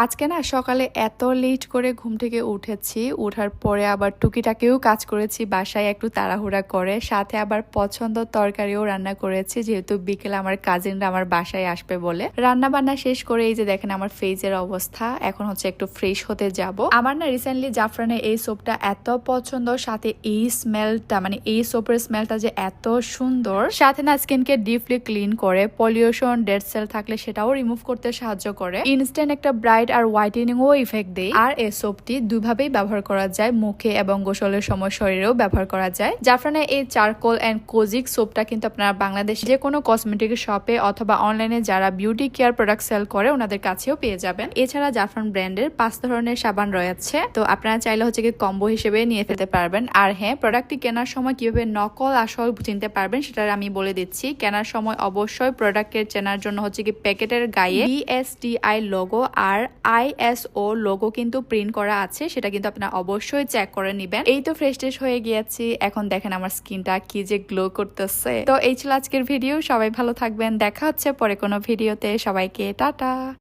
আজকে না সকালে এত লেট করে ঘুম থেকে উঠেছি, উঠার পরে আবার টুকিটাকেও কাজ করেছি বাসায় একটু তাড়াহুড়া করে, সাথে আবার পছন্দ তরকারিও রান্না করেছি যেহেতু বিকেলে আমার কাজিনরা আমার বাসায় আসবে বলে। রান্না বান্না শেষ করে এই যে দেখেন আমার ফেসের অবস্থা, এখন হচ্ছে একটু ফ্রেশ হতে যাব। আমার না রিসেন্টলি জাফরানের এই সোপটা এত পছন্দ, সাথে এই স্মেলটা মানে এই সোপের স্মেলটা যে এত সুন্দর, সাথে না স্কিনকে ডিপলি ক্লিন করে, পলিউশন ডেড সেল থাকলে সেটাও রিমুভ করতে সাহায্য করে, ইনস্ট্যান্ট একটা ব্রাইট আর হোয়াইটেনিং ও ইফেক্ট দেয়। আর এই সোপটি দুইভাবেই ব্যবহার করা যায়, মুখে এবং গোসলের সময় শরীরেও ব্যবহার করা যায়। জাফরানের এই চারকোল এন্ড কোজিক সোপটা কিন্তু আপনারা বাংলাদেশ যে কোনো কসমেটিক শপে অথবা অনলাইনে যারা বিউটি কেয়ার প্রোডাক্ট সেল করে ওনাদের কাছেও পেয়ে যাবেন। এছাড়া জাফরান ব্র্যান্ডের 5 ধরনের সাবান রয়েছে, তো আপনারা চাইলে হচ্ছে কি কম্বো হিসেবে নিয়ে ফেলতে পারবেন। আর হ্যাঁ, প্রোডাক্টটি কেনার সময় কিভাবে নকল আসল চিনতে পারবেন সেটা আমি বলে দিচ্ছি। কেনার সময় অবশ্যই প্রোডাক্টের চেনার জন্য হচ্ছে কি প্যাকেটের গায়ে BSTI লোগো আর ISO লোগো কিন্তু প্রিন্ট করা আছে, সেটা কিন্তু আপনারা অবশ্যই চেক করে নেবেন। এই তো ফ্রেশ ট্রেশ হয়ে গিয়েছি, এখন দেখেন আমার স্কিনটা কি যে গ্লো করতেছে। তো এই ছিল আজকের ভিডিও, সবাই ভালো থাকবেন, দেখা হচ্ছে পরে কোনো ভিডিওতে, সবাইকে টাটা।